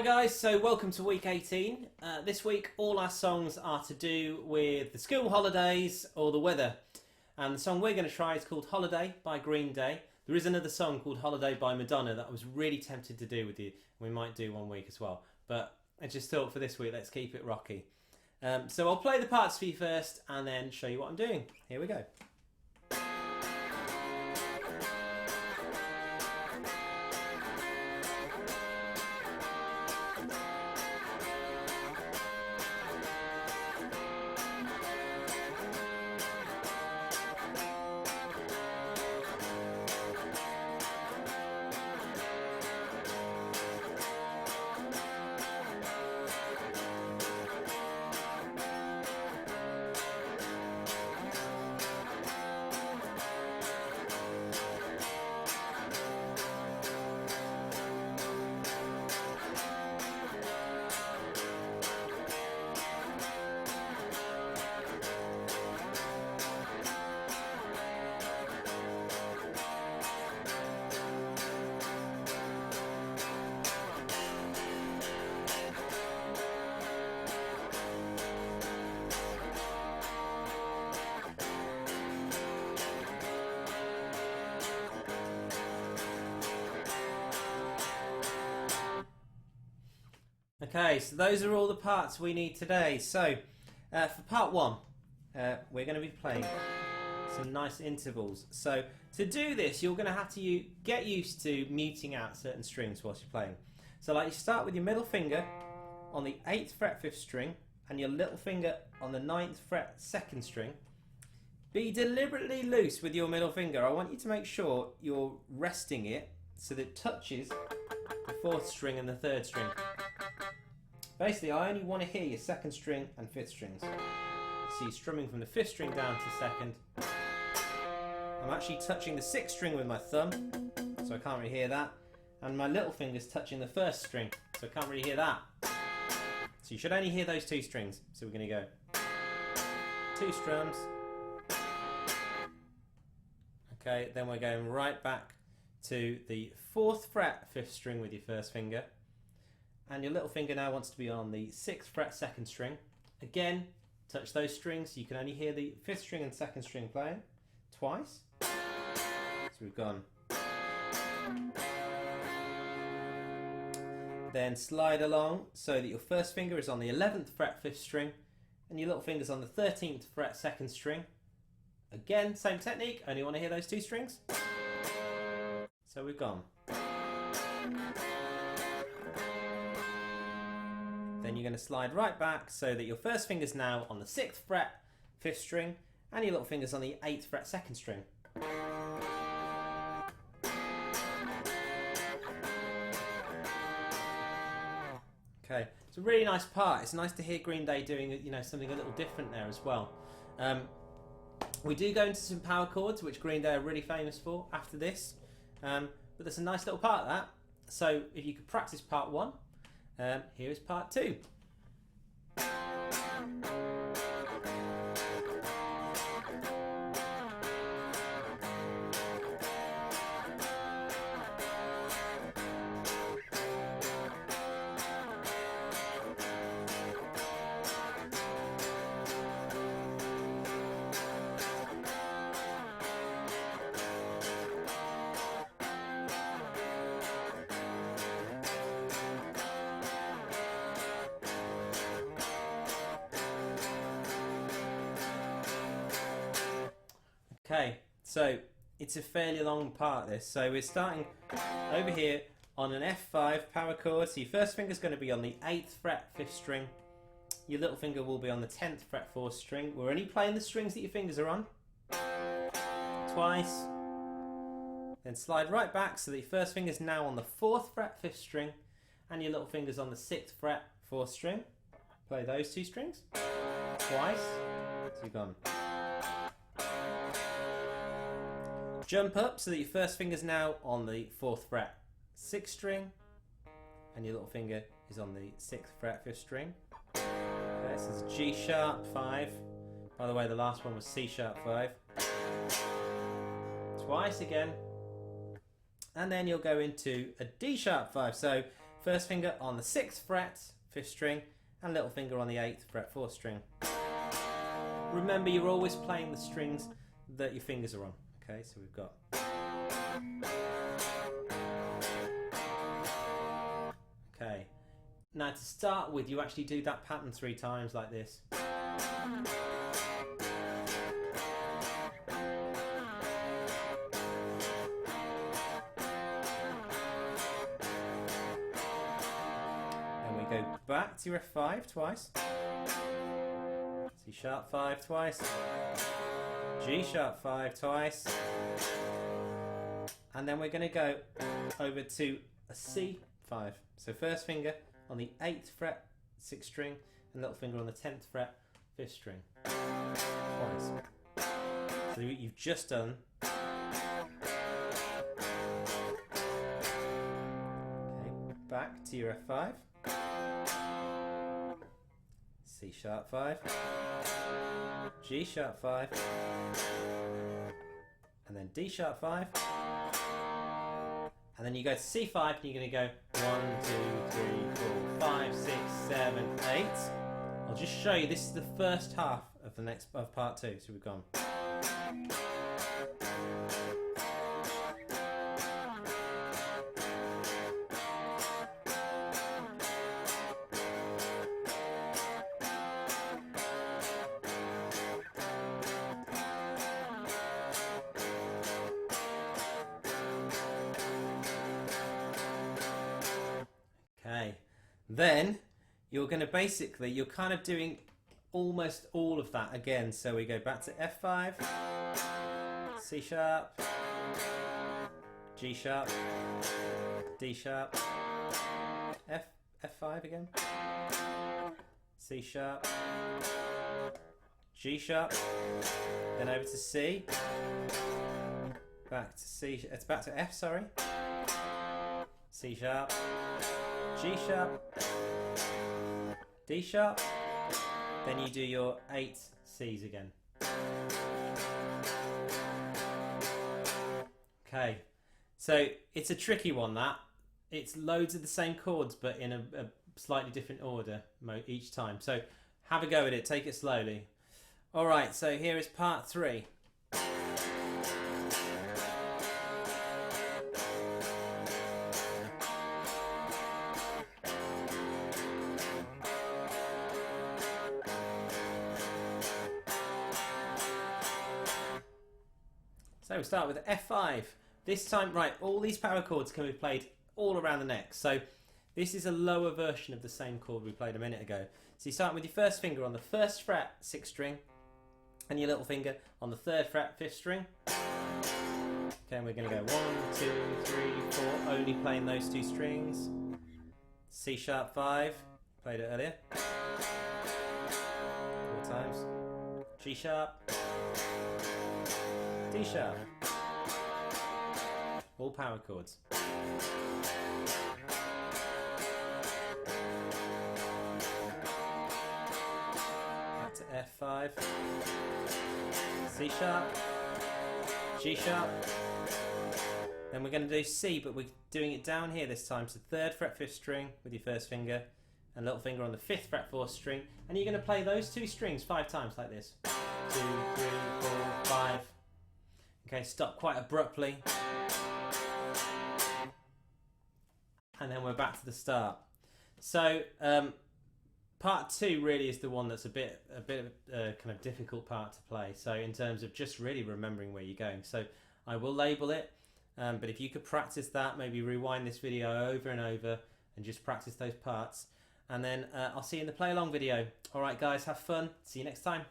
Hi guys, so welcome to week 18. This week all our songs are to do with the school holidays or the weather. And the song we're going to try is called Holiday by Green Day. There is another song called Holiday by Madonna that I was really tempted to do with you. We might do one week as well. But I just thought for this week, let's keep it rocky. So I'll play the parts for you first and then show you what I'm doing. Here we go. Okay, so those are all the parts we need today. So, for part one, we're going to be playing some nice intervals. So, to do this, you're going to have to get used to muting out certain strings whilst you're playing. So, like you start with your middle finger on the 8th fret 5th string and your little finger on the 9th fret 2nd string. Be deliberately loose with your middle finger. I want you to make sure you're resting it so that it touches the 4th string and the 3rd string. Basically, I only want to hear your 2nd string and 5th strings. So you're strumming from the 5th string down to 2nd. I'm actually touching the 6th string with my thumb, so I can't really hear that. And my little finger's touching the 1st string, so I can't really hear that. So you should only hear those 2 strings. So we're going to go 2 strums. Okay, then we're going right back to the 4th fret 5th string with your 1st finger. And your little finger now wants to be on the 6th fret 2nd string. Again, touch those strings. You can only hear the 5th string and 2nd string playing twice. So we've gone. Then slide along so that your 1st finger is on the 11th fret 5th string and your little finger's on the 13th fret 2nd string. Again, same technique, only want to hear those 2 strings. So we've gone. Then you're going to slide right back so that your 1st finger's now on the 6th fret 5th string and your little finger's on the 8th fret 2nd string. Okay, it's a really nice part. It's nice to hear Green Day doing something a little different there as well. We do go into some power chords, which Green Day are really famous for after this, but there's a nice little part of that. So if you could practice part one, here is part two. Okay, so it's a fairly long part this. So we're starting over here on an F5 power chord. So your 1st finger's going to be on the 8th fret 5th string. Your little finger will be on the 10th fret 4th string. We're only playing the strings that your fingers are on. Twice. Then slide right back so that your 1st finger's now on the 4th fret 5th string and your little finger's on the 6th fret 4th string. Play those 2 strings. Twice. So you've gone. Jump up so that your 1st finger's now on the 4th fret 6th string and your little finger is on the 6th fret 5th string. This is G sharp 5. By the way, the last one was C sharp 5. Twice again. And then you'll go into a D sharp 5. So First finger on the 6th fret, 5th string, and little finger on the 8th fret, 4th string. Remember, you're always playing the strings that your fingers are on. Okay, so we've got. Okay, now to start with, you actually do that pattern 3 times like this. Then we go back to your F5 twice. C sharp 5 twice. G sharp 5 twice. And then we're going to go over to a C5. So first finger on the 8th fret, 6th string, and little finger on the 10th fret, 5th string. Twice. So you've just done. Okay, back to your F5. C sharp 5. G sharp 5. And then D sharp 5. And then you go to C5 and you're going to go 1, 2, 3, 4, 5, 6, 7, 8. I'll just show you, this is the first half of the next of part 2. So we've gone. Okay, then you're going to basically, you're kind of doing almost all of that again. So we go back to F5, C sharp, G sharp, D sharp, F5 again, C sharp, G sharp, then over to C, back to C, it's back to F, sorry, C sharp, G sharp, D sharp, then you do your 8 C's again. Okay, so it's a tricky one, that. It's loads of the same chords but in a slightly different order each time. So have a go at it, take it slowly. Alright, so here is part 3. So we start with F5. This time, right, all these power chords can be played all around the neck. So this is a lower version of the same chord we played a minute ago. So you start with your first finger on the 1st fret, 6th string, and your little finger on the 3rd fret, 5th string. Okay, and we're going to go 1, 2, 3, 4, only playing those 2 strings. C sharp 5, played it earlier. 4 times. G sharp. D sharp. All power chords. Back to F5. C sharp. G sharp. Then we're going to do C, but we're doing it down here this time. So 3rd fret, 5th string with your first finger, and little finger on the 5th fret, 4th string, and you're going to play those 2 strings 5 times like this. 2, 3, 4, 5. Okay, stop quite abruptly. And then we're back to the start. So part 2 really is the one that's a bit of a kind of difficult part to play. So in terms of just really remembering where you're going. So I will label it, but if you could practice that, maybe rewind this video over and over and just practice those parts. And then I'll see you in the play along video. Alright guys, have fun. See you next time.